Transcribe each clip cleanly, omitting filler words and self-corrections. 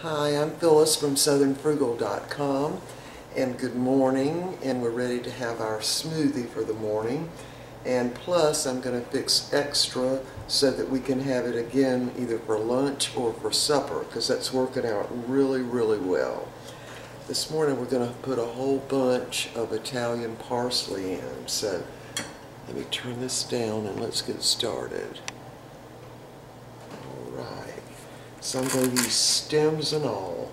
Hi, I'm Phyllis from southernfrugal.com, and good morning, and we're ready to have our smoothie for the morning. And plus I'm going to fix extra so that we can have it again either for lunch or for supper, because that's working out really well. This morning we're going to put a whole bunch of Italian parsley in, so let me turn this down and let's get started. Alright. So I'm going to use stems and all.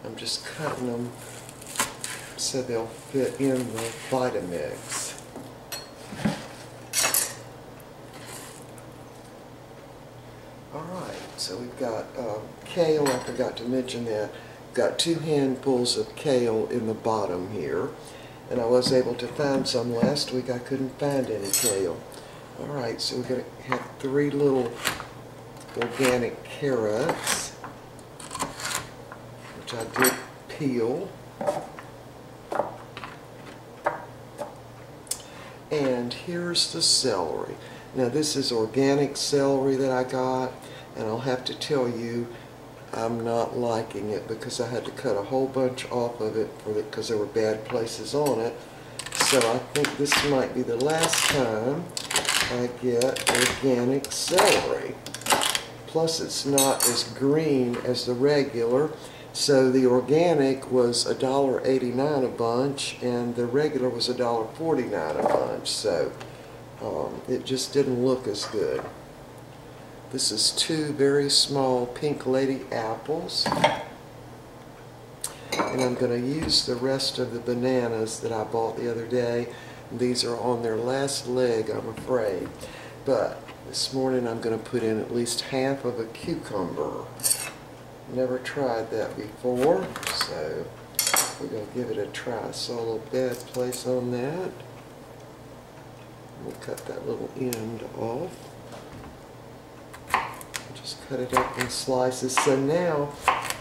I'm just cutting them so they'll fit in the Vitamix. Alright, so we've got kale. I forgot to mention that. We've got 2 handfuls of kale in the bottom here. And I was able to find some last week. I couldn't find any kale. Alright, so we're going to have 3 little organic carrots, which I did peel. And here's the celery. Now this is organic celery that I got, and I'll have to tell you I'm not liking it because I had to cut a whole bunch off of it because there were bad places on it. So I think this might be the last time I get organic celery. Plus it's not as green as the regular. So the organic was $1.89 a bunch and the regular was $1.49 a bunch. So it just didn't look as good. This is 2 very small pink lady apples. And I'm going to use the rest of the bananas that I bought the other day. These are on their last leg, I'm afraid. But this morning I'm going to put in at least half of a cucumber. Never tried that before, so we're going to give it a try. I saw a little bad place on that. We'll cut that little end off. Just cut it up in slices. So now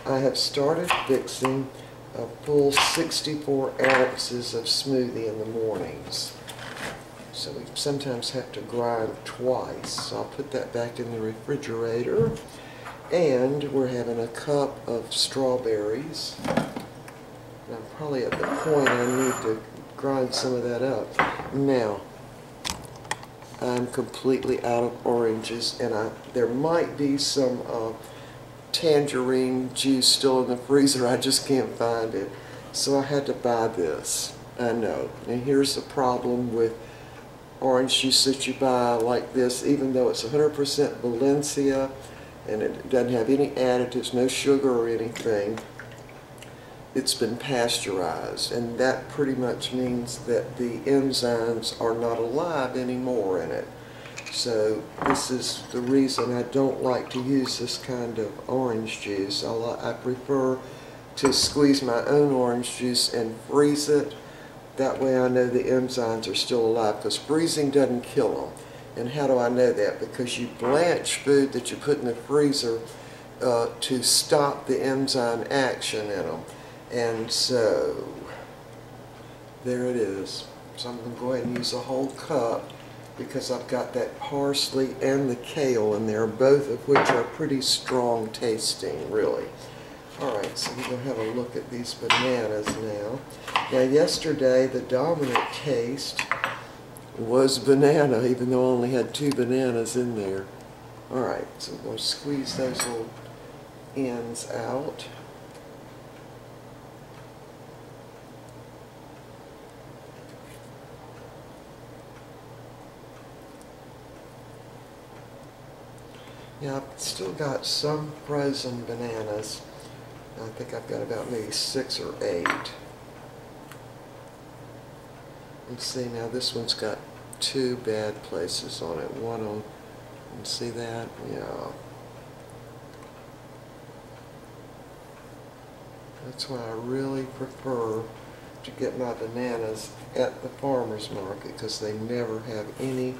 I have started fixing a full 64 ounces of smoothie in the mornings. So we sometimes have to grind twice. So I'll put that back in the refrigerator. And we're having a cup of strawberries. And I'm probably at the point I need to grind some of that up. Now, I'm completely out of oranges, and there might be some tangerine juice still in the freezer. I just can't find it. So I had to buy this. I know. And here's the problem with orange juice that you buy like this, even though it's 100% Valencia and it doesn't have any additives, no sugar or anything, it's been pasteurized. And that pretty much means that the enzymes are not alive anymore in it. So this is the reason I don't like to use this kind of orange juice. I prefer to squeeze my own orange juice and freeze it. That way I know the enzymes are still alive, because freezing doesn't kill them. And how do I know that? Because you blanch food that you put in the freezer to stop the enzyme action in them. And so there it is. So I'm going to go ahead and use a whole cup, because I've got that parsley and the kale in there, both of which are pretty strong tasting, really. Alright, so we're going to have a look at these bananas now. Now yesterday the dominant taste was banana, even though I only had 2 bananas in there. Alright, so we're going to squeeze those little ends out. Yeah, I've still got some frozen bananas. I think I've got about maybe 6 or 8. Let's see, now this one's got 2 bad places on it. One on, you see that? Yeah. That's why I really prefer to get my bananas at the farmer's market, because they never have any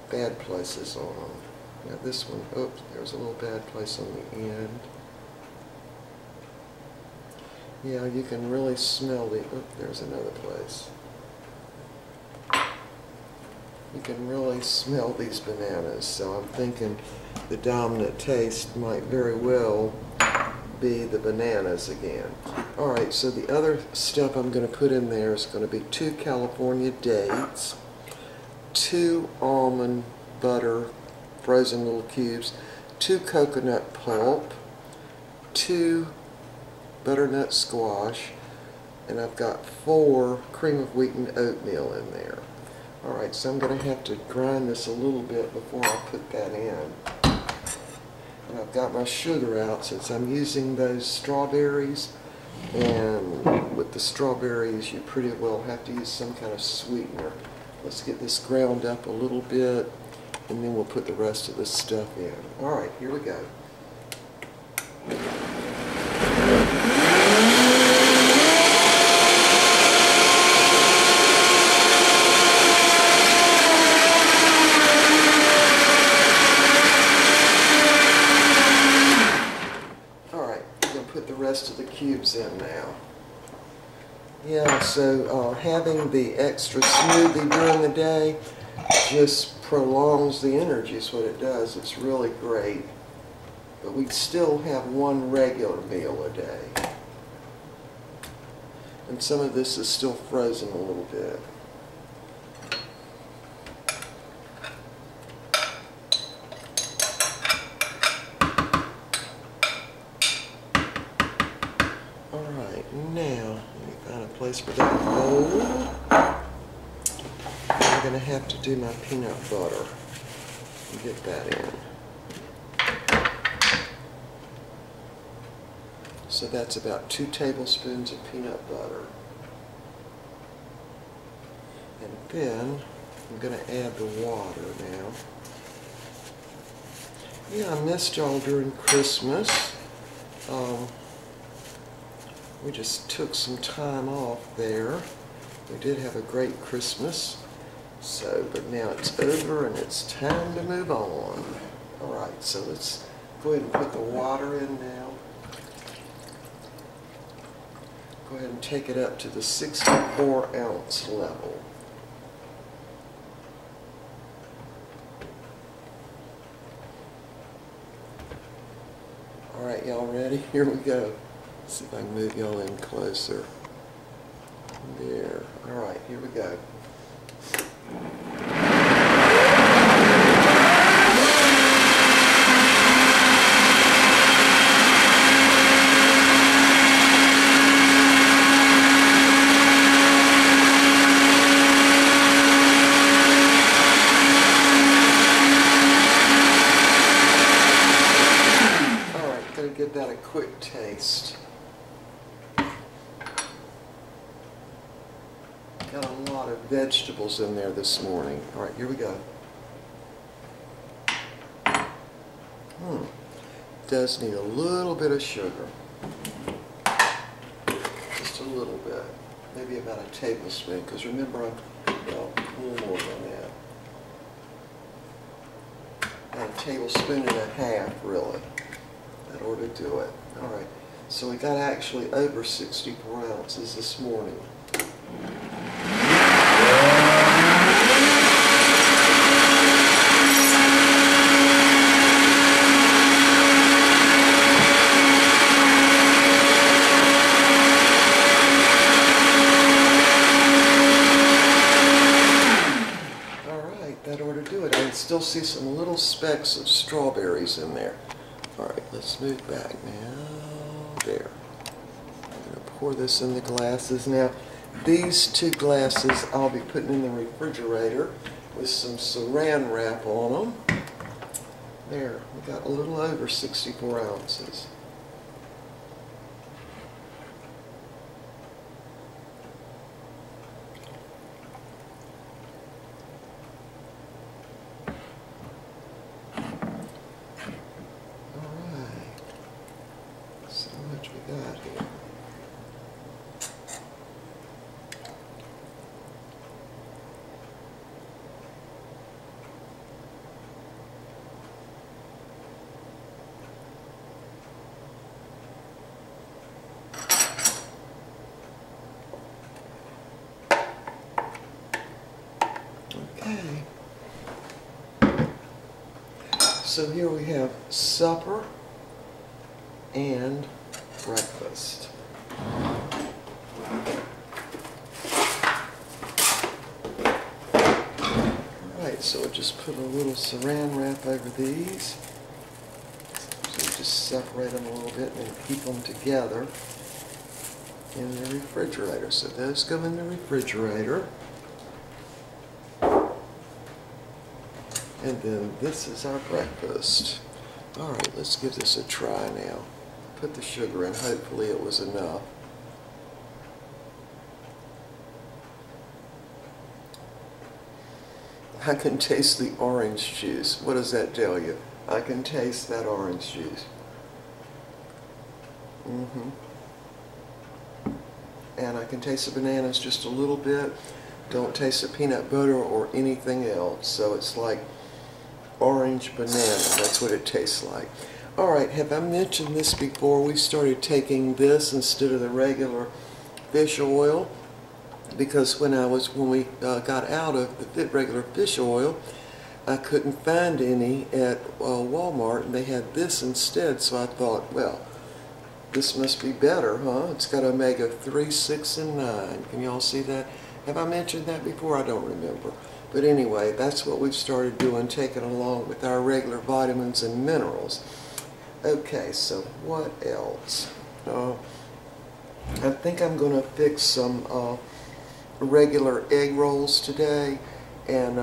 bad places on them. Now this one, oops, there's a little bad place on the end. Yeah, you can really smell the, oh, there's another place. You can really smell these bananas, so I'm thinking the dominant taste might very well be the bananas again. Alright, so the other stuff I'm going to put in there is going to be 2 California dates, 2 almond butter, frozen little cubes, 2 coconut pulp, 2 butternut squash, and I've got 4 cream of wheat and oatmeal in there. Alright, so I'm going to have to grind this a little bit before I put that in. And I've got my sugar out since I'm using those strawberries, and with the strawberries you pretty well have to use some kind of sweetener. Let's get this ground up a little bit and then we'll put the rest of this stuff in. Alright, here we go. Of the cubes in now. Yeah, so having the extra smoothie during the day just prolongs the energy is what it does. It's really great. But we still have 1 regular meal a day. And some of this is still frozen a little bit. Now, let me find a place for that bowl. I'm going to have to do my peanut butter and get that in. So that's about 2 tablespoons of peanut butter. And then I'm going to add the water now. Yeah, I missed y'all during Christmas. We just took some time off there. We did have a great Christmas. So, but now it's over and it's time to move on. Alright, so let's go ahead and put the water in now. Go ahead and take it up to the 64-ounce level. Alright, y'all ready? Here we go. See if I can move y'all in closer. There. Alright, here we go. Alright, gonna give that a quick taste. Got a lot of vegetables in there this morning. Alright, here we go. Does need a little bit of sugar. Just a little bit. Maybe about a tablespoon, because remember well, a little more than that. About a tablespoon and a half, really. That ought to do it. Alright, so we got actually over 64 ounces this morning. Still see some little specks of strawberries in there. Alright, let's move back now. There. I'm going to pour this in the glasses. Now, these 2 glasses I'll be putting in the refrigerator with some saran wrap on them. There, we got a little over 64 ounces. Got here. So here we have supper and breakfast. Alright, so we'll just put a little saran wrap over these. So we just separate them a little bit and keep them together in the refrigerator. So those go in the refrigerator. And then this is our breakfast. Alright, let's give this a try now. Put the sugar in, hopefully it was enough. I can taste the orange juice. What does that tell you? I can taste that orange juice. And I can taste the bananas just a little bit. Don't taste the peanut butter or anything else. So it's like orange banana. That's what it tastes like. Alright, have I mentioned this before? We started taking this instead of the regular fish oil. Because when we got out of the regular fish oil, I couldn't find any at Walmart, and they had this instead. So I thought, well, this must be better, huh? It's got omega-3, 6, and 9. Can y'all see that? Have I mentioned that before? I don't remember. But anyway, that's what we've started doing, taking along with our regular vitamins and minerals. Okay, so what else? I think I'm going to fix some regular egg rolls today, and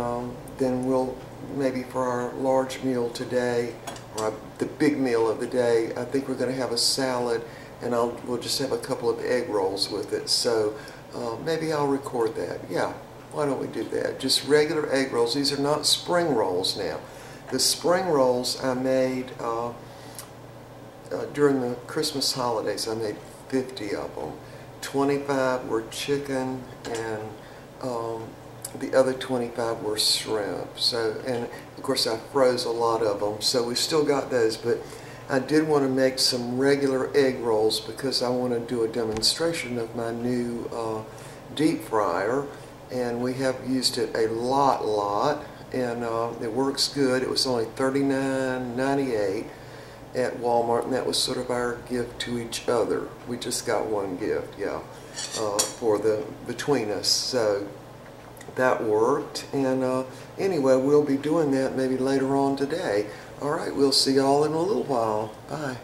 then we'll maybe for our large meal today, or the big meal of the day, I think we're going to have a salad, and we'll just have a couple of egg rolls with it. So maybe I'll record that. Yeah, why don't we do that? Just regular egg rolls. These are not spring rolls now. The spring rolls I made during the Christmas holidays. I made 50 of them. 25 were chicken, and the other 25 were shrimp. So, and of course I froze a lot of them, so we still got those. But I did want to make some regular egg rolls because I want to do a demonstration of my new deep fryer, and we have used it a lot, and it works good. It was only $39.98 at Walmart, and that was sort of our gift to each other. We just got one gift, yeah, for between us. So that worked, and anyway, we'll be doing that maybe later on today. All right, we'll see y'all in a little while. Bye.